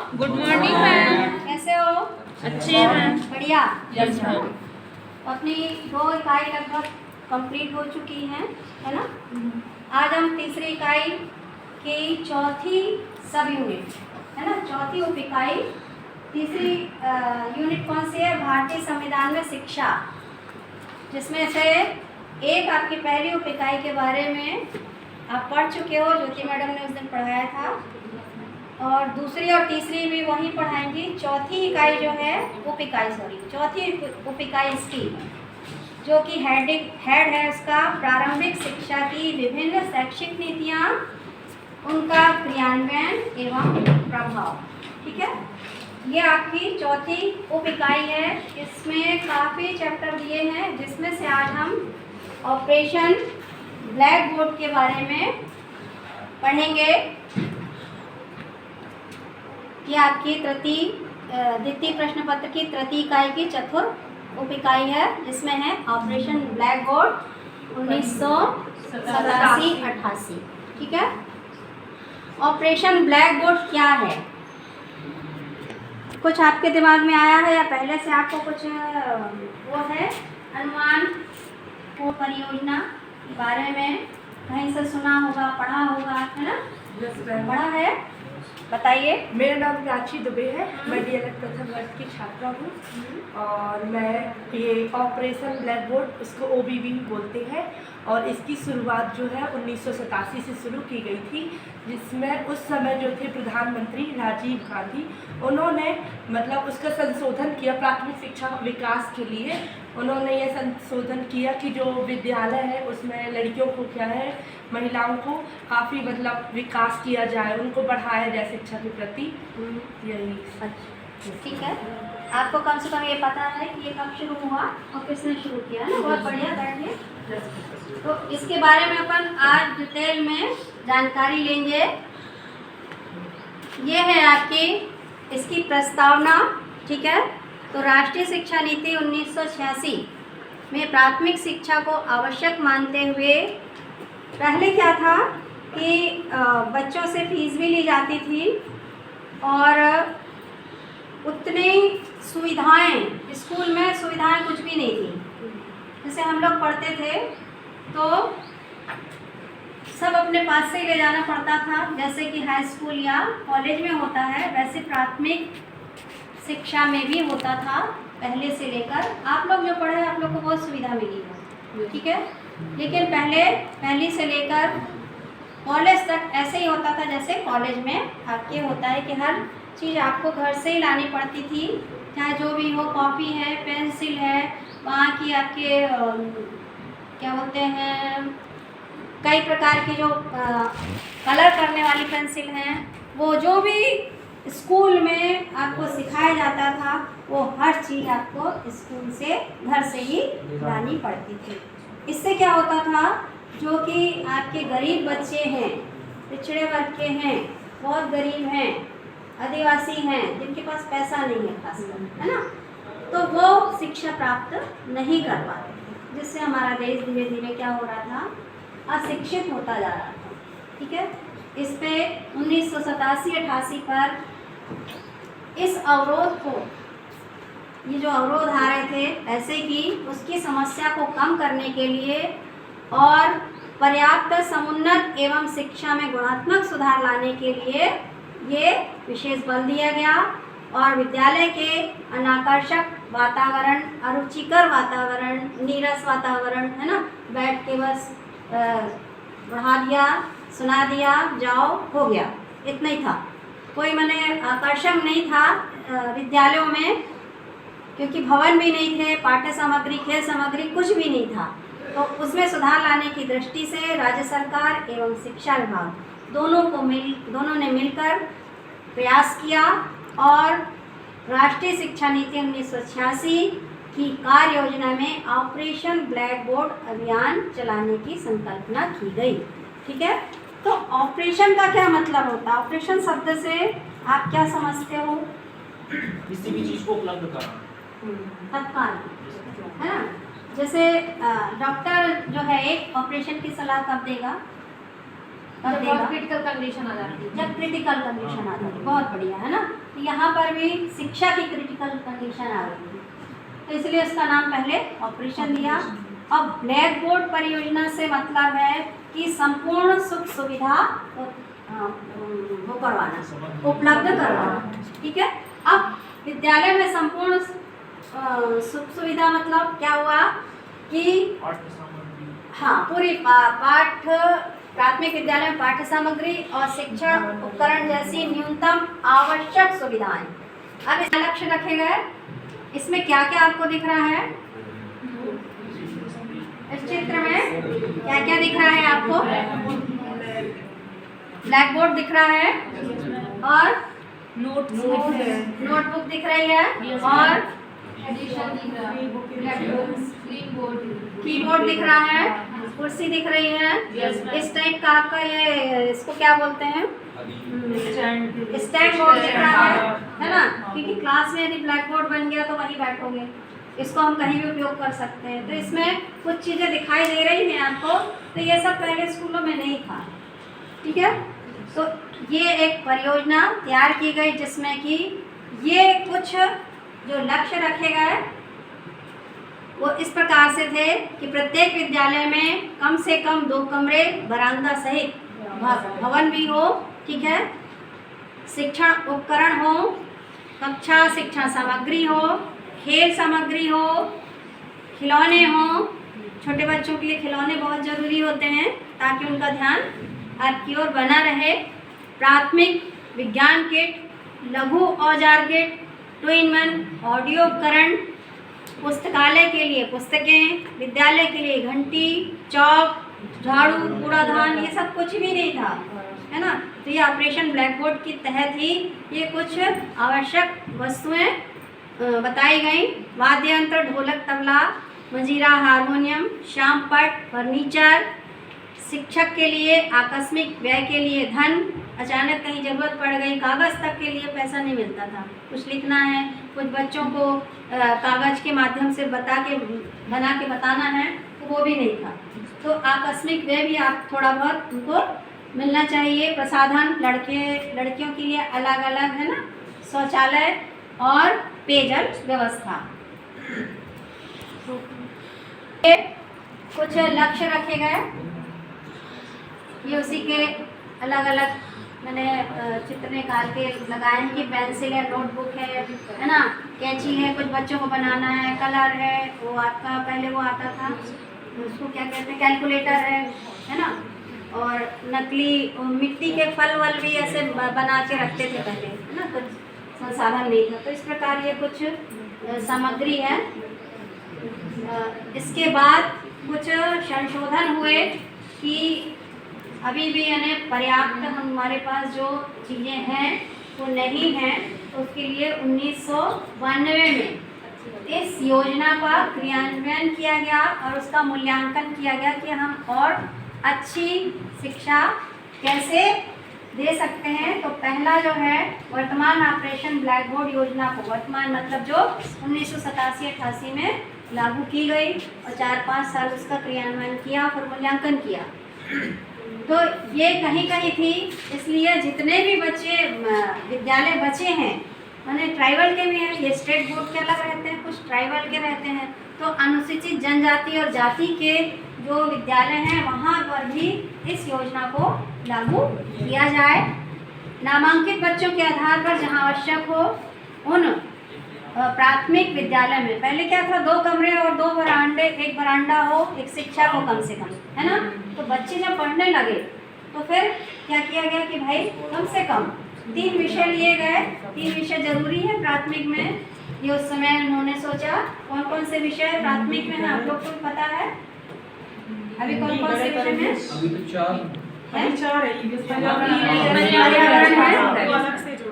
Good morning ma'am. कैसे हो? अच्छे मैम। बढ़िया। Yes ma'am. अपनी 2 इकाई लगभग कंप्लीट हो चुकी हैं, है ना? आज हम तीसरी इकाई की चौथी सब यूनिट, है ना, चौथी उप इकाई, तीसरी यूनिट कौन सी है? भारतीय संविधान में शिक्षा, जिसमें से एक आपकी पहली उप इकाई के बारे में आप पढ़ चुके हो, ज्योति मैडम ने उस दिन पढ़ाया था, और दूसरी और तीसरी भी वही पढ़ाएंगी। चौथी इकाई जो है चौथी उप इकाई इसकी जो कि हेड है उसका प्रारंभिक शिक्षा की विभिन्न शैक्षिक नीतियाँ, उनका क्रियान्वयन एवं प्रभाव। ठीक है, ये आपकी चौथी उप इकाई है। इसमें काफ़ी चैप्टर दिए हैं, जिसमें से आज हम ऑपरेशन ब्लैक बोर्ड के बारे में पढ़ेंगे। ये आपकी द्वितीय प्रश्न पत्र की तृतीय इकाई की चतुर्थ उप इकाई है, जिसमें है ऑपरेशन ब्लैक बोर्ड 1987-88। ठीक है, ऑपरेशन ब्लैक बोर्ड क्या है? कुछ आपके दिमाग में आया है या पहले से आपको कुछ वो है अनुमान को परियोजना के बारे में कहीं से सुना होगा, पढ़ा होगा, है ना? पढ़ा है, बताइए। मेरा नाम प्राची दुबे है, मैं डीएलएड प्रथम वर्ष की छात्रा हूँ और मैं ये ऑपरेशन ब्लैक बोर्ड, उसको ओबीबी बोलते हैं, और इसकी शुरुआत जो है 1987 से शुरू की गई थी, जिसमें उस समय जो थे प्रधानमंत्री राजीव गांधी, उन्होंने मतलब उसका संशोधन किया प्राथमिक शिक्षा विकास के लिए। उन्होंने ये संशोधन किया कि जो विद्यालय है उसमें लड़कियों को क्या है, महिलाओं को काफ़ी मतलब विकास किया जाए, उनको बढ़ाया जाए शिक्षा के प्रति। यही। अच्छा, ठीक है, आपको कम से कम ये पता है कि ये कब शुरू हुआ और किसने शुरू किया ना? बहुत बढ़िया, बैठिए। तो इसके बारे में अपन आज डिटेल में जानकारी लेंगे। ये है आपकी इसकी प्रस्तावना। ठीक है, तो राष्ट्रीय शिक्षा नीति 1986 में प्राथमिक शिक्षा को आवश्यक मानते हुए पहले क्या था कि बच्चों से फीस भी ली जाती थी और उतनी सुविधाएं, स्कूल में सुविधाएं कुछ भी नहीं थी। जैसे हम लोग पढ़ते थे तो सब अपने पास से ही ले जाना पड़ता था, जैसे कि हाई स्कूल या कॉलेज में होता है, वैसे प्राथमिक शिक्षा में भी होता था पहले से लेकर। आप लोग जो पढ़े हैं आप लोग को बहुत सुविधा मिली है, ठीक है, लेकिन पहली से लेकर कॉलेज तक ऐसे ही होता था जैसे कॉलेज में आपके होता है कि हर चीज़ आपको घर से ही लानी पड़ती थी, चाहे जो भी हो, कॉपी है, पेंसिल है, वहाँ की आपके क्या होते हैं, कई प्रकार की जो कलर करने वाली पेंसिल हैं, वो जो भी स्कूल में आपको सिखाया जाता था वो हर चीज़ आपको स्कूल से, घर से ही लानी पड़ती थी। इससे क्या होता था, जो कि आपके गरीब बच्चे हैं, पिछड़े वर्ग के हैं, बहुत गरीब हैं, आदिवासी हैं, जिनके पास पैसा नहीं है खासकर, है ना, तो वो शिक्षा प्राप्त नहीं कर पाते, जिससे हमारा देश धीरे धीरे क्या हो रहा था, अशिक्षित होता जा रहा था। ठीक है, इस पे 1987-88 पर इस अवरोध को, ये जो अवरोध आ रहे थे ऐसे कि उसकी समस्या को कम करने के लिए और पर्याप्त समुन्नत एवं शिक्षा में गुणात्मक सुधार लाने के लिए ये विशेष बल दिया गया और विद्यालय के अनाकर्षक वातावरण, अरुचिकर वातावरण, नीरस वातावरण, है ना, बैठ के बस पढ़ा दिया, सुना दिया, जाओ, हो गया, इतना ही था। कोई माने आकर्षण नहीं था विद्यालयों में, क्योंकि भवन भी नहीं थे, पाठ्य सामग्री, खेल सामग्री कुछ भी नहीं था। तो उसमें सुधार लाने की दृष्टि से राज्य सरकार एवं शिक्षा विभाग दोनों ने मिलकर प्रयास किया और राष्ट्रीय शिक्षा नीति 1986 की कार्य योजना में ऑपरेशन ब्लैक बोर्ड अभियान चलाने की संकल्पना की गई। ठीक है, तो ऑपरेशन का क्या मतलब होता है? ऑपरेशन शब्द से आप क्या समझते हो? किसी भी चीज को उपलब्ध कराना, तत्काल, है ना। जैसे डॉक्टर जो है एक ऑपरेशन की सलाह कब देगा? कर देगा क्रिटिकल कंडीशन आ जाती है। जब क्रिटिकल कंडीशन आ जाती है। बहुत बढ़िया है ना। तो यहाँ पर भी शिक्षा की क्रिटिकल कंडीशन आ गई है, तो इसलिए उसका नाम पहले ऑपरेशन दिया। अब ब्लैक बोर्ड परियोजना से मतलब है कि संपूर्ण सुख सुविधा वो करवाना, उपलब्ध करवाना। ठीक है। अब विद्यालय में संपूर्ण सुख सुविधा मतलब क्या हुआ कि पाठ्य सामग्री, हाँ, पूरी प्राथमिक विद्यालय में पाठ्य सामग्री और शिक्षण उपकरण जैसी न्यूनतम आवश्यक सुविधाएं। अब इसका लक्ष्य रखे गए। इसमें क्या क्या आपको दिख रहा है इस चित्र में? क्या क्या दिख रहा है आपको? ब्लैक बोर्ड दिख रहा है और नोटबुक दिख रही है और कीबोर्ड दिख रहा है, कुर्सी दिख रही है। इस टाइप का आपका ये इसको क्या बोलते हैं? स्टैंड बोर्ड दिख रहा है ना, क्योंकि क्लास में यदि ब्लैक बोर्ड बन गया तो वहीं बैठोगे, इसको हम कहीं भी उपयोग कर सकते हैं। तो इसमें कुछ चीज़ें दिखाई दे रही हैं आपको, तो ये सब पहले स्कूलों में नहीं था। ठीक है। तो ये एक परियोजना तैयार की गई जिसमें कि ये कुछ जो लक्ष्य रखे गए वो इस प्रकार से थे कि प्रत्येक विद्यालय में कम से कम 2 कमरे, बरामदा सहित भवन भी हो। ठीक है। शिक्षण उपकरण हो, कक्षा शिक्षण सामग्री हो, खेल सामग्री हो, खिलौने हो। छोटे बच्चों के लिए खिलौने बहुत ज़रूरी होते हैं ताकि उनका ध्यान आपकी ओर बना रहे। प्राथमिक विज्ञान किट, लघु औजार किट, 2-in-1 ऑडियो उपकरण, पुस्तकालय के लिए पुस्तकें, विद्यालय के लिए घंटी, चौक, झाड़ू, कूड़ादान, ये सब कुछ भी नहीं था, है ना। तो ये ऑपरेशन ब्लैक बोर्ड के तहत ही ये कुछ आवश्यक वस्तुएं बताई गई। वाद्य यंत्र, ढोलक, तबला, मंजीरा, हारमोनियम, श्यामपट्ट, फर्नीचर। शिक्षक के लिए आकस्मिक व्यय के लिए धन, अचानक कहीं ज़रूरत पड़ गई, कागज़ तक के लिए पैसा नहीं मिलता था। कुछ लिखना है, कुछ बच्चों को कागज़ के माध्यम से बना के बताना है, तो वो भी नहीं था। तो आकस्मिक व्यय भी आप थोड़ा बहुत उनको मिलना चाहिए। प्रसाधन, लड़कियों के लिए अलग अलग, है ना, शौचालय और पेयजल व्यवस्था। कुछ लक्ष्य रखे गए, ये उसी के अलग अलग मैंने चित्र निकाल के लगाए हैं कि पेंसिल है, नोटबुक है ना, कैंची है, कुछ बच्चों को बनाना है, कलर है, वो आपका पहले वो आता था उसको क्या कहते हैं, कैलकुलेटर है ना, और नकली मिट्टी के फल वल भी ऐसे बना के रखते थे पहले, है ना, कुछ संसाधन नहीं था। तो इस प्रकार ये कुछ सामग्री है। इसके बाद कुछ संशोधन हुए कि अभी भी यानी पर्याप्त हमारे पास जो चीज़ें हैं वो नहीं हैं, तो उसके लिए 1992 में इस योजना का क्रियान्वयन किया गया और उसका मूल्यांकन किया गया कि हम और अच्छी शिक्षा कैसे दे सकते हैं। तो पहला जो है वर्तमान ऑपरेशन ब्लैक बोर्ड योजना को, वर्तमान मतलब जो 1987-88 में लागू की गई और 4-5 साल उसका क्रियान्वयन किया, फिर मूल्यांकन किया। तो ये कहीं कहीं थी, इसलिए जितने भी बच्चे विद्यालय बचे हैं माने ट्राइबल के भी हैं, ये स्टेट बोर्ड के अलग रहते हैं, कुछ ट्राइबल के रहते हैं, तो अनुसूचित जनजाति और जाति के जो विद्यालय हैं वहाँ पर भी इस योजना को लागू किया जाए। नामांकित बच्चों के आधार पर जहाँ आवश्यक हो उन प्राथमिक विद्यालय में, पहले क्या था 2 कमरे और 2 बरामदे, एक बरामदा हो, एक शिक्षक हो कम से कम, है ना। तो बच्चे जब पढ़ने लगे तो फिर क्या किया गया कि भाई कम से कम 3 विषय लिए गए। 3 विषय जरूरी है प्राथमिक में, ये उस समय उन्होंने सोचा। कौन कौन से विषय प्राथमिक में है आप लोग को पता है? अभी कौन कौन से विषय में? अभी तो 4 पर्यावरण है,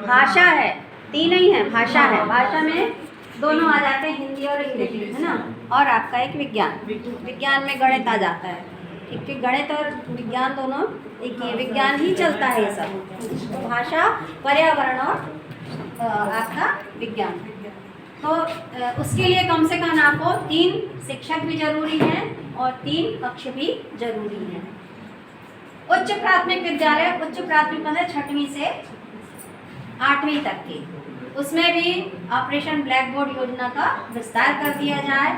भाषा है, 3 नहीं है, भाषा है। भाषा में दोनों आ जाते हैं, हिंदी और इंग्लिश, है ना। और आपका एक विज्ञान, विज्ञान में गणित आ जाता है, क्योंकि गणित और विज्ञान दोनों एक ही, विज्ञान ही चलता है ये सब। तो भाषा, पर्यावरण और आपका विज्ञान। तो उसके लिए कम से कम आपको 3 शिक्षक भी जरूरी हैं और 3 कक्ष भी जरूरी हैं। उच्च प्राथमिक विद्यालय, उच्च प्राथमिक मतलब 6वीं से 8वीं तक की, उसमें भी ऑपरेशन ब्लैक बोर्ड योजना का विस्तार कर दिया जाए।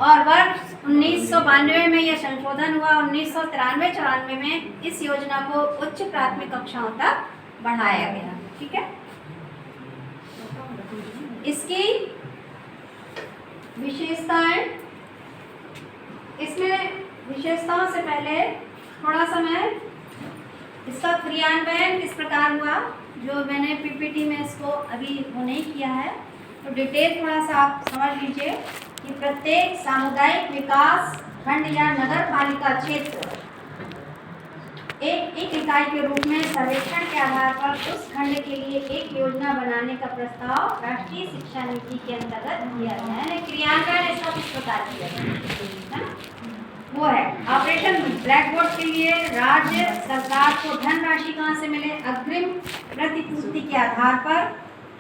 और वर्ष 1992 में यह संशोधन हुआ, 1993-94 में इस योजना को उच्च प्राथमिक कक्षाओं तक बढ़ाया गया। ठीक है, इसकी विशेषताएं, इसमें विशेषताओं से पहले थोड़ा सा मैं इसका क्रियान्वयन किस प्रकार हुआ, जो मैंने पीपीटी में इसको अभी वो नहीं किया है, तो डिटेल थोड़ा सा आप समझ लीजिए कि प्रत्येक सामुदायिक विकास खंड या नगर पालिका क्षेत्र एक इकाई के रूप में सर्वेक्षण के आधार पर उस खंड के लिए एक योजना बनाने का प्रस्ताव राष्ट्रीय शिक्षा नीति के अंतर्गत किया गया है। क्रियान्वयन इसका किस प्रकार किया गया है, वो है ऑपरेशन ब्लैक बोर्ड के लिए राज्य सरकार को धनराशि कहाँ से मिले, अग्रिम प्रतिपूर्ति के आधार पर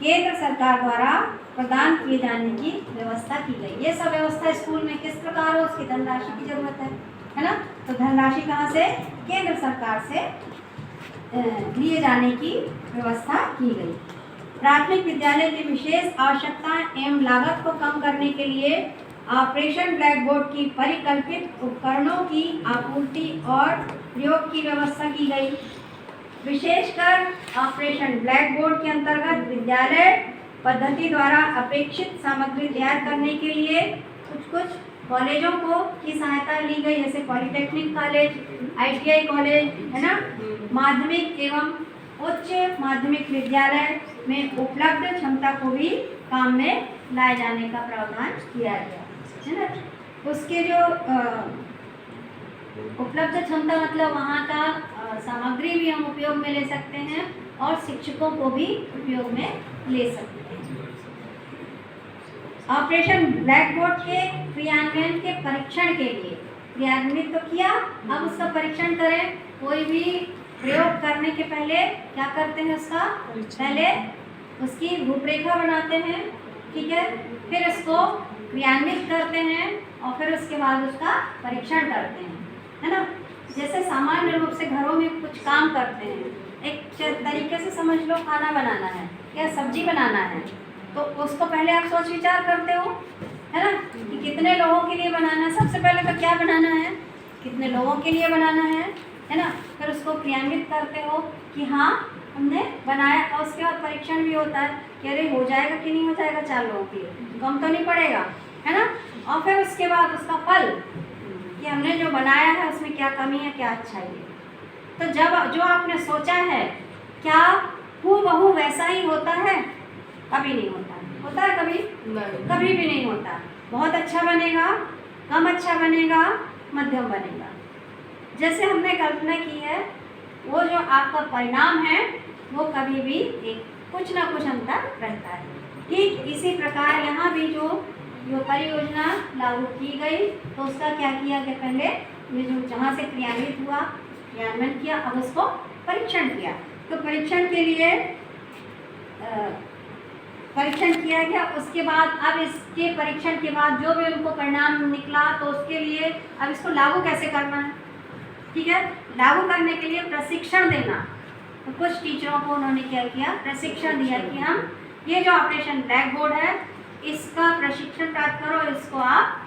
केंद्र सरकार द्वारा प्रदान किए जाने की व्यवस्था की गई। ये सब व्यवस्था स्कूल में किस प्रकार हो, उसकी धनराशि की जरूरत है ना, तो धनराशि कहाँ से, केंद्र सरकार से लिए जाने की व्यवस्था की गई। प्राथमिक विद्यालय की विशेष आवश्यकताएं एवं लागत को कम करने के लिए ऑपरेशन ब्लैक बोर्ड की परिकल्पित उपकरणों की आपूर्ति और प्रयोग की व्यवस्था की गई। विशेषकर ऑपरेशन ब्लैक बोर्ड के अंतर्गत विद्यालय पद्धति द्वारा अपेक्षित सामग्री तैयार करने के लिए कुछ कॉलेजों को की सहायता ली गई, जैसे पॉलिटेक्निक कॉलेज, ITI कॉलेज है ना, माध्यमिक एवं उच्च माध्यमिक विद्यालय में उपलब्ध क्षमता को भी काम में लाए जाने का प्रावधान किया गया है ना। उसके जो उपलब्ध क्षमता मतलब वहाँ का सामग्री भी हम उपयोग में ले सकते हैं और शिक्षकों को भी उपयोग में ले सकते हैं। ऑपरेशन ब्लैक बोर्ड के क्रियान्वयन के परीक्षण के लिए क्रियान्वित तो किया, अब उसका परीक्षण करें। कोई भी प्रयोग करने के पहले क्या करते हैं, उसका पहले उसकी रूपरेखा बनाते हैं, ठीक है, फिर उसको क्रियान्वित करते हैं और फिर उसके बाद उसका परीक्षण करते हैं, है ना। जैसे सामान्य रूप से घरों में कुछ काम करते हैं, एक तरीके से समझ लो खाना बनाना है या सब्जी बनाना है, तो उसको पहले आप सोच विचार करते हो, है ना, कि कितने लोगों के लिए बनाना है। सबसे पहले तो क्या बनाना है, कितने लोगों के लिए बनाना है ना। फिर उसको क्रियान्वित करते हो कि हाँ हमने बनाया, और उसके बाद परीक्षण भी होता है कि अरे हो जाएगा कि नहीं हो जाएगा, 4 लोगों के लिए कम तो नहीं पड़ेगा, है ना। और फिर उसके बाद उसका फल कि हमने जो बनाया है उसमें क्या कमी है, क्या अच्छाई है। तो जब जो आपने सोचा है क्या हूबहू वैसा ही होता है, कभी नहीं होता है। होता है कभी नहीं, कभी भी नहीं होता। बहुत अच्छा बनेगा, कम अच्छा बनेगा, मध्यम बनेगा। जैसे हमने कल्पना की है वो जो आपका परिणाम है वो कभी भी एक कुछ ना कुछ अंतर रहता है। ठीक इसी प्रकार यहाँ भी जो परियोजना लागू की गई तो उसका क्या किया गया, पहले ये जो जहाँ से क्रियान्वित हुआ, क्रियान्वयन किया, अब उसको परीक्षण किया। तो परीक्षण के लिए परीक्षण किया गया। उसके बाद अब इसके परीक्षण के बाद जो भी उनको परिणाम निकला तो उसके लिए अब इसको लागू कैसे करना है, ठीक है। लागू करने के लिए प्रशिक्षण देना, तो कुछ टीचरों को उन्होंने क्या किया, प्रशिक्षण दिया कि हम ये जो ऑपरेशन ब्लैक बोर्ड है इसका प्रशिक्षण प्राप्त करो, इसको आप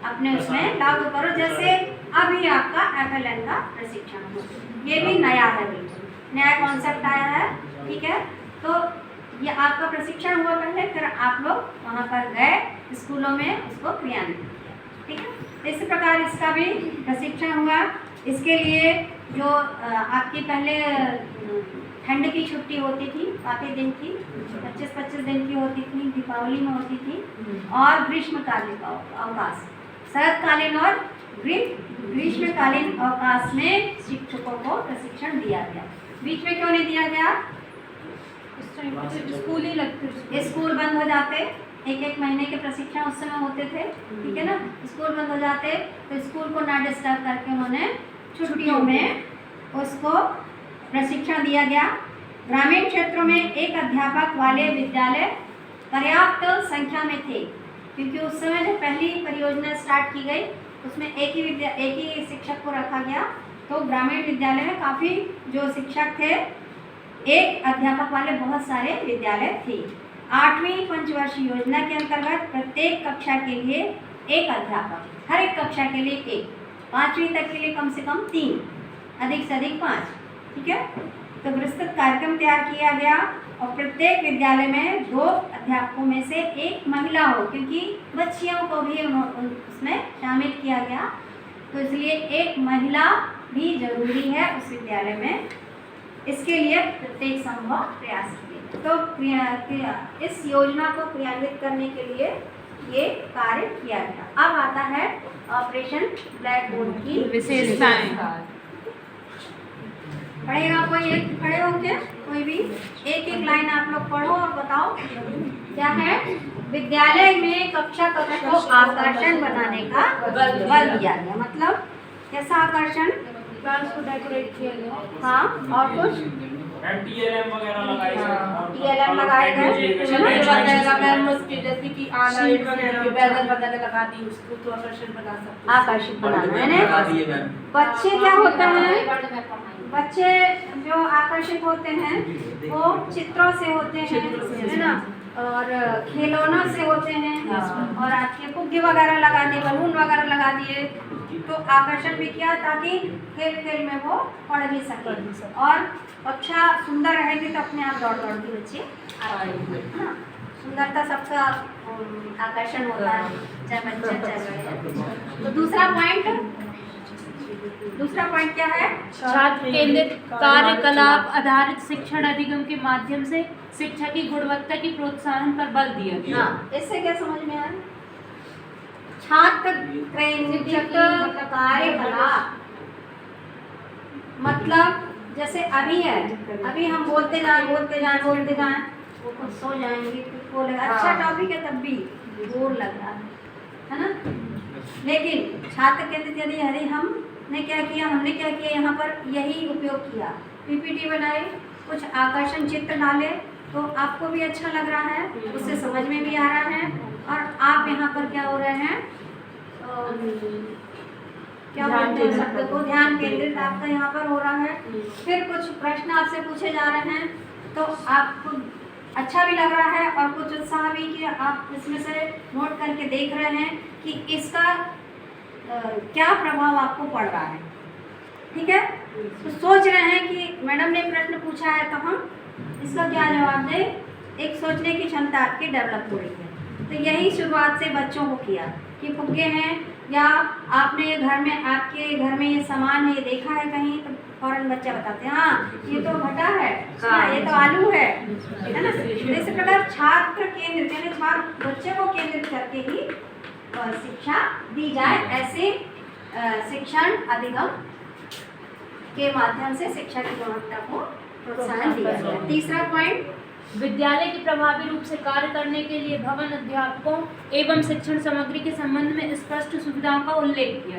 अपने उसमें लागू करो। जैसे अभी आपका FLN का प्रशिक्षण हो, ये भी नया है, बिल्कुल नया कॉन्सेप्ट आया है, ठीक है। तो ये आपका प्रशिक्षण हुआ पहले, फिर आप लोग वहाँ पर गए स्कूलों में उसको क्रियान्वित किया, ठीक है। इसी प्रकार इसका भी प्रशिक्षण हुआ। इसके लिए जो आपकी पहले ठंड की छुट्टी होती थी, काफ़ी दिन की, 25-25 दिन की होती थी, दीपावली में होती थी, और ग्रीष्मकालीन अवकाश, शरतकालीन और ग्रीष्मकालीन अवकाश में शिक्षकों को प्रशिक्षण दिया गया। बीच में क्यों नहीं दिया गया, स्कूल ही लगते, स्कूल बंद हो जाते, 1-1 महीने के प्रशिक्षण उस समय होते थे, ठीक है ना। स्कूल बंद हो जाते तो स्कूल को ना डिस्टर्ब करके उन्होंने छुट्टियों में उसको प्रशिक्षण दिया गया। ग्रामीण क्षेत्रों में एक अध्यापक वाले विद्यालय पर्याप्त संख्या में थे, क्योंकि उस समय जब पहली परियोजना स्टार्ट की गई उसमें एक ही शिक्षक को रखा गया, तो ग्रामीण विद्यालय में काफ़ी जो शिक्षक थे, एक अध्यापक वाले बहुत सारे विद्यालय थे। 8वीं पंचवर्षीय योजना के अंतर्गत प्रत्येक कक्षा के लिए एक अध्यापक, हर एक कक्षा के लिए एक, 5वीं तक के लिए कम से कम 3, अधिक से अधिक 5, ठीक है। तो विस्तृत कार्यक्रम तैयार किया गया और प्रत्येक विद्यालय में 2 अध्यापकों में से एक महिला हो, क्योंकि बच्चियों को भी उसमें शामिल किया गया, तो इसलिए एक महिला भी जरूरी है उस विद्यालय में। इसके लिए प्रत्येक संभव प्रयास किए। तो इस योजना को क्रियान्वित करने के लिए ये कार्य किया गया। अब आता है ऑपरेशन ब्लैक बोर्ड की विशेषताएं। पढ़ेगा कोई एक, खड़े होके कोई भी एक एक लाइन आप लोग पढ़ो और बताओ क्या है। विद्यालय में कक्षा कक्ष को आकर्षण बनाने का बल दिया गया। मतलब कैसा आकर्षण? क्लास को डेकोरेट किया गया। हाँ, और कुछ TLM वगैरह लगाए गए। TLM लगाए गए, जैसे कि आना बैनर वगैरह लगा दी, उसको तो आकर्षण बना सकते हैं। आकर्षित बनाना है। बच्चे क्या होते हैं, बच्चे जो आकर्षित होते हैं वो चित्रों से होते हैं, है ना, और खिलौनों से होते हैं, और आपके फुग्गे वगैरह लगा दिए, बलून वगैरह लगा दिए, तो आकर्षण भी किया ताकि खेल खेल में वो पढ़ भी सके। और कक्षा सुंदर रहेगी तो अपने आप दौड़ दौड़ के बच्चे आएंगे, है ना। सुंदरता सबका आकर्षण होता है, चाहे बच्चे चाहे बड़े। तो दूसरा पॉइंट क्या है? छात्र केंद्रित कार्यकलाप आधारित शिक्षण अधिगम के माध्यम से शिक्षा की गुणवत्ता की प्रोत्साहन पर बल दिया गया। हाँ, इससे क्या समझ में आया? छात्र केंद्रित कार्यकलाप मतलब जैसे अभी है, अभी हम बोलते जाएं वो खुद सो जाएंगे, वो लगा अच्छा टॉपिक है तब भी बोर लग रहा है ना। लेकिन छात्र केंद्रित यदि हमने क्या किया यहाँ पर यही उपयोग किया, PPT बनाए, कुछ आकर्षण चित्र डाले, तो आपको भी अच्छा लग रहा है, उससे समझ में भी आ रहा है, और आप यहाँ पर क्या हो रहे हैं, क्या बोलते हैं शब्द को, ध्यान केंद्रित आपका यहाँ पर हो रहा है। फिर कुछ प्रश्न आपसे पूछे जा रहे हैं तो आपको अच्छा भी लग रहा है और कुछ उत्साह भी कि आप इसमें से नोट करके देख रहे हैं कि इसका क्या प्रभाव आपको पड़ रहा है, ठीक है। तो सोच रहे हैं कि मैडम ने प्रश्न पूछा है तो हम इसका क्या जवाब दें, एक सोचने की क्षमता आपकी डेवलप हो रही है। तो यही शुरुआत से बच्चों को किया कि फुग्गे हैं, या आपने घर में, आपके घर में ये सामान है, ये देखा है कहीं, तो फौरन बच्चा बताते हैं हाँ ये तो भटा है, हाँ, ये तो आलू है ना। इस प्रकार छात्र केंद्रित यानी बच्चे को केंद्रित करके ही शिक्षा दी जाए, ऐसे शिक्षण अधिगम के माध्यम से शिक्षा की गुणवत्ता को प्रोत्साहन दिया जाए। तीसरा पॉइंट, विद्यालय के प्रभावी रूप से कार्य करने के लिए भवन अध्यापकों एवं शिक्षण सामग्री के संबंध में स्पष्ट सुविधाओं का उल्लेख किया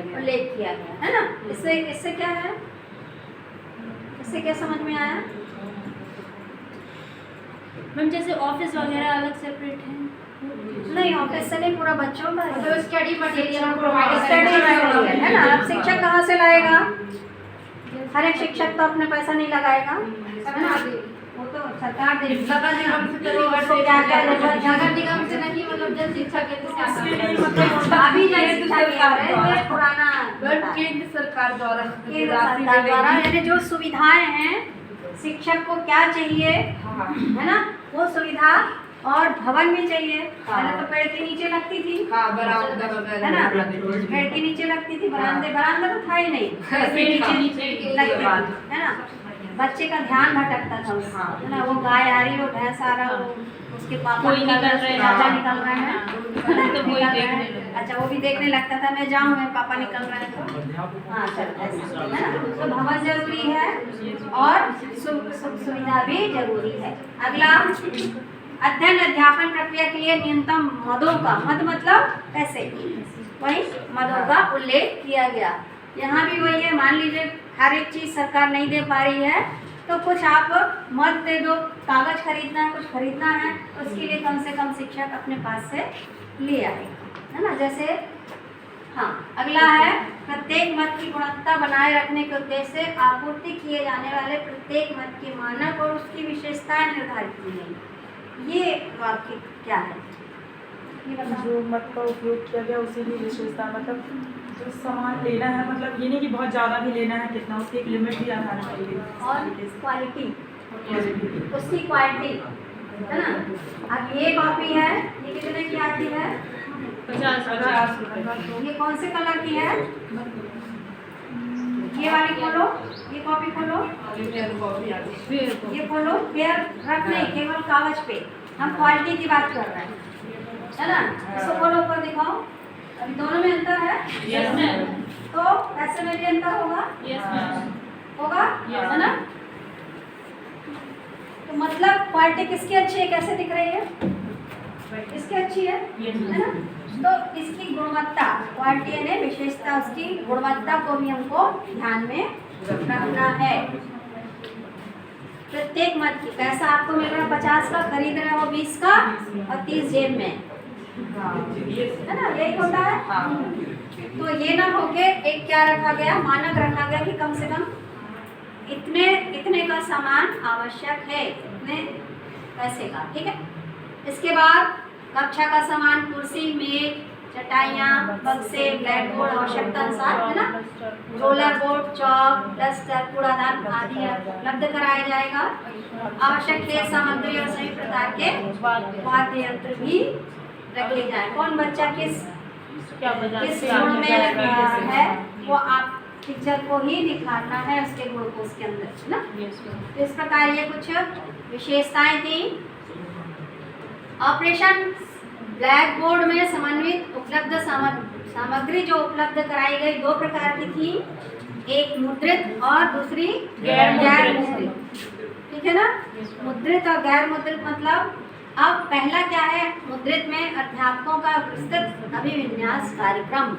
गया है ना। इससे क्या है, इससे क्या समझ में आया? मैम जैसे ऑफिस वगैरह अलग सेपरेट है? नहीं, ऑफिस से नहीं, पूरा बच्चों का तो स्टडी मटेरियल है ना। अब शिक्षक कहाँ से लाएगा? हर एक शिक्षक तो अपने पैसा नहीं लगाएगा, है ना, वो तो सरकार देगी। नगर निगम से नहीं, मतलब जन शिक्षा केंद्र से अभी जो पुराना केंद्र सरकार द्वारा यानी जो सुविधाएं हैं, शिक्षक को क्या चाहिए, है ना, वो सुविधा, और भवन भी चाहिए। पहले तो पेड़ के नीचे लगती थी, है ना, पेड़ के नीचे लगती थी, बरामदा तो था ही नहीं, है ना। बच्चे का ध्यान भटकता था उसका, है ना, वो गाय आ रही हो, भैंस आ रहा हो, उसके पापा निकल रहे हैं, दादा निकल रहे हैं, तो वही देखने, अच्छा वो भी देखने लगता था, मैं जाऊँ, मेरे पापा निकल रहे हैं तो हाँ चल ऐसा, है ना। तो भवन जरूरी है और सुविधा भी जरूरी है। अगला, अध्ययन अध्यापन प्रक्रिया के लिए न्यूनतम मदों का, मद मतलब पैसे, वही मदों का उल्लेख किया गया। यहाँ भी वही है, मान लीजिए हर एक चीज़ सरकार नहीं दे पा रही है तो कुछ आप मत दे दो, कागज़ खरीदना है, कुछ खरीदना है, उसके लिए कम से कम शिक्षक अपने पास से ले आएगा, है ना। जैसे हाँ, अगला है प्रत्येक मत की गुणवत्ता बनाए रखने के उद्देश्य से आपूर्ति किए जाने वाले प्रत्येक मत के मानक और उसकी विशेषताएं निर्धारित की गई। ये वाक्य क्या है? ये बताओ। जो मत का उपयोग किया गया उसी की विशेषता, मतलब जो सामान लेना है, मतलब ये नहीं कि बहुत ज़्यादा भी लेना है, कितना उसकी एक लिमिट भी आना चाहिए। और क्वालिटी, उसकी क्वालिटी है ना। अब ये कॉपी है, ये कितने की आती है? 50 ये कौन से कलर की है? ये वाली खोलो, ये कॉपी खोलो, ये खोलो। पेयर रख नहीं, केवल कागज पे हम क्वालिटी की बात कर रहे हैं, है ना। इसको खोलो, ऊपर दिखाओ। अभी दोनों में अंतर है? Yes ma'am. तो पैसे में भी अंतर होगा? Yes ma'am. होगा, है ना। तो मतलब क्वालिटी किसकी अच्छी है, कैसे दिख रही है? इसकी अच्छी है, है ना। तो इसकी गुणवत्ता, क्वालिटी यानी विशेषता, उसकी गुणवत्ता को भी हमको ध्यान में रखना है। प्रत्येक मत की पैसा आपको मिल रहा है 50 का, खरीद रहे हो 20 का और 30 जेब में, है ना, यही होता है। तो ये ना होके एक क्या रखा गया, मानक रखा गया कि कम से कम इतने का सामान आवश्यक है, इतने पैसे का, ठीक है। इसके बाद कक्षा का सामान, कुर्सी, मेज, चटाइयाँ, बक्से, ब्लैक बोर्ड आवश्यकता अनुसार, है ना, रोलर बोर्ड, चौक, डस्टर, कूड़ादान आदि उपलब्ध कराया जाएगा। आवश्यक खेल सामग्री और सभी प्रकार के वाद्य यंत्र भी रखे जाए। कौन बच्चा किस गुण में है वो आप टीचर को ही दिखाना है, उसके गुण को उसके अंदर, है ना। तो इस प्रकार ये कुछ विशेषताएं थी। ऑपरेशन ब्लैक बोर्ड में समन्वित उपलब्ध सामग्री जो उपलब्ध कराई गई दो प्रकार की थी, एक मुद्रित और दूसरी गैर मुद्रित, ठीक है ना। मुद्रित और गैर मुद्रित मतलब, अब पहला क्या है, मुद्रित में अध्यापकों का विस्तृत अभिविन्यास कार्यक्रम।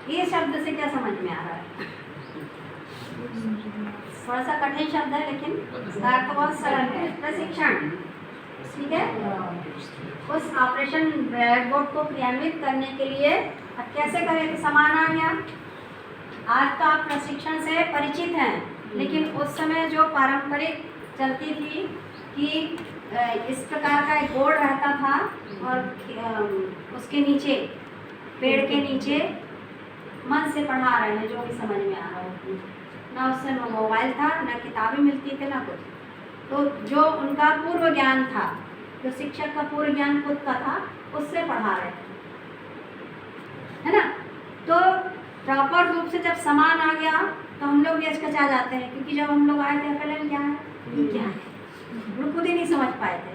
ये शब्द से क्या समझ में आ रहा है? थोड़ा सा कठिन शब्द है लेकिन इसका अर्थ बहुत सरल है। प्रशिक्षण, ठीक है। उस ऑपरेशन ब्लैक बोर्ड को क्रियान्वित करने के लिए अब कैसे करें, तो सामान आ गया। आज तो आप प्रशिक्षण से परिचित हैं, लेकिन उस समय जो पारंपरिक चलती थी कि इस प्रकार का एक बोर्ड रहता था और उसके नीचे, पेड़ के नीचे मन से पढ़ा रहे हैं, जो भी समझ में आ रहा है। ना उससे मोबाइल था, ना किताबें मिलती थी, ना कुछ। तो जो उनका पूर्व ज्ञान था, जो शिक्षक का पूर्व ज्ञान खुद का था, उससे पढ़ा रहे थे, है ना। तो प्रॉपर रूप से जब सामान आ गया तो हम लोग भी हिचकिचा जाते हैं, क्योंकि जब हम लोग आए थे FLN क्या है, ये क्या है, हम लोग खुद ही नहीं समझ पाए थे,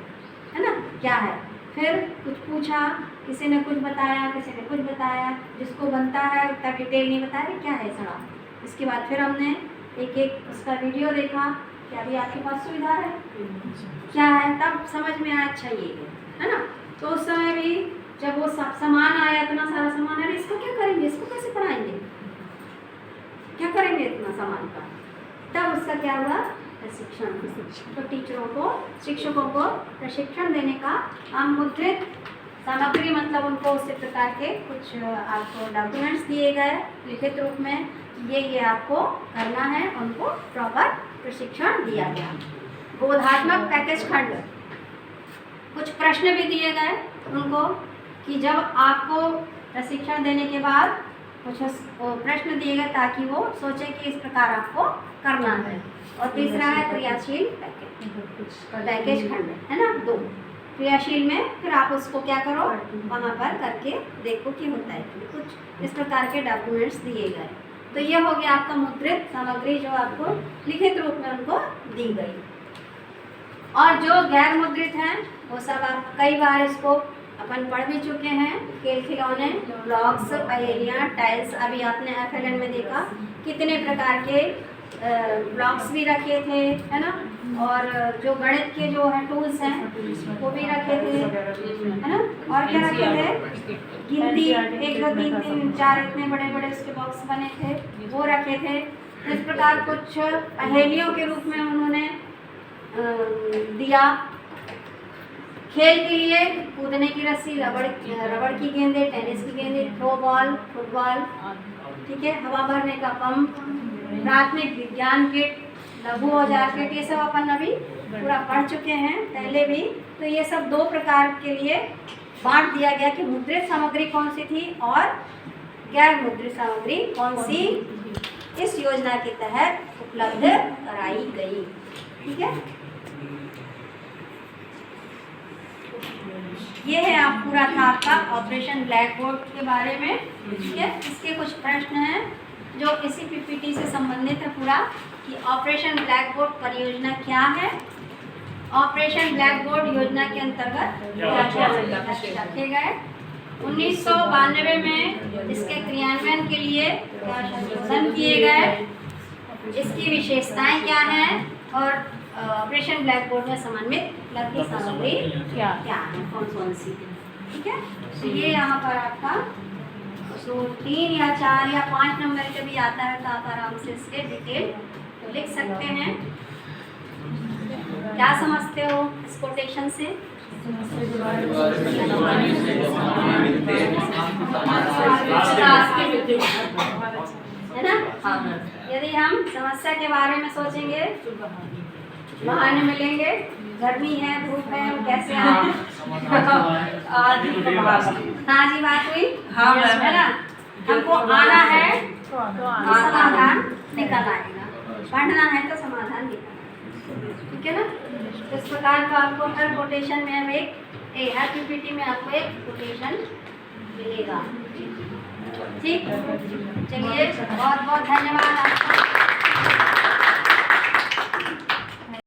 है ना, क्या है। फिर कुछ पूछा, किसी ने कुछ बताया, किसी ने कुछ बताया, जिसको बनता है उतना डिटेल नहीं बताया क्या है सड़ा। इसके बाद फिर हमने एक एक उसका वीडियो देखा कि अभी आपके पास सुविधा है क्या है, तब समझ में आया अच्छा ये है ना। तो उस समय भी जब वो सब सामान आया, इतना सारा सामान है, इसको क्या करेंगे, इसको कैसे पढ़ाएंगे, क्या करेंगे इतना सामान का, तब उसका क्या हुआ, प्रशिक्षण। तो टीचरों को, शिक्षकों को प्रशिक्षण देने का, हम मुद्रित सामग्री मतलब उनको उसी प्रकार के कुछ आपको डॉक्यूमेंट्स दिए गए लिखित रूप में, ये आपको करना है, उनको प्रॉपर प्रशिक्षण दिया गया। बोधात्मक पैकेज खंड, कुछ प्रश्न भी दिए गए उनको कि जब आपको प्रशिक्षण देने के बाद कुछ प्रश्न दिए गए ताकि वो सोचे कि इस प्रकार आपको करना है। और तीसरा है क्रियाशील पैकेज खंड, है ना, 2 क्रियाशील में फिर आप उसको क्या करो, वहाँ पर करके देखो कि होता है कि कुछ इस प्रकार के डॉक्यूमेंट्स दिए गए। तो ये हो गया आपका मुद्रित सामग्री जो आपको लिखित रूप में उनको दी गई। और जो गैर मुद्रित हैं वो सब आप कई बार इसको अपन पढ़ भी चुके हैं, खेल खिलौने, ब्लॉक्स, पहेलियाँ, टाइल्स। अभी आपने FLN में देखा कितने प्रकार के ब्लॉक्स भी रखे थे, है ना, और जो गणित के जो है टूल्स हैं वो भी रखे थे, है ना। और क्या रखे थे, गिनती 1 2 3 3 4 इतने बड़े बड़े उसके बॉक्स बने थे, वो रखे थे। इस प्रकार कुछ पहेलियों के रूप में उन्होंने दिया खेल के लिए कूदने की रस्सी, रबड़ की गेंदें, टेनिस की गेंदें, थ्रो बॉल, फुटबॉल, ठीक है, हवा भरने का पंप, प्राथमिक विज्ञान किट, लघु औजार किट, ये सब अपन अभी पूरा पढ़ चुके हैं पहले भी। तो ये सब 2 प्रकार के लिए बांट दिया गया कि मुद्रित सामग्री कौन सी थी और गैर मुद्रित सामग्री कौन सी इस योजना के तहत उपलब्ध कराई गई। ठीक है, ये है आप पूरा था आपका ऑपरेशन ब्लैक बोर्ड के बारे में। ठीक है, इसके कुछ प्रश्न हैं जो इसी पीपीटी से संबंधित है पूरा, कि ऑपरेशन ब्लैक बोर्ड परियोजना क्या है, ऑपरेशन ब्लैक बोर्ड योजना के अंतर्गत क्या क्या लक्ष्य रखे गए, 1992 में इसके क्रियान्वयन के लिए क्या संशोधन किए गए, इसकी विशेषताएं क्या हैं, और ऑपरेशन ब्लैक बोर्ड में समन्वित उपलब्ध सामग्री क्या है, कौन सी। ठीक है, तो ये यहाँ पर आपका तो 3 या 4 या 5 नंबर के भी आता है, तो आप आराम से इसके डिटेल तो लिख सकते हैं। क्या समझते हो इस कोटेशन से? है ना? यदि हम समस्या के बारे में सोचेंगे, बहाने मिलेंगे, गर्मी है, धूप है, हम कैसे आए? हाँ जी, बात हुई। हाँ, है ना? हमको आना है तो समाधान निकल आएगा, पढ़ना है तो समाधान निकल आएगा। ठीक है ना? इस प्रकार का आपको हर कोटेशन में हर पीपीटी में आपको एक कोटेशन मिलेगा। ठीक, चलिए, बहुत बहुत धन्यवाद आपका।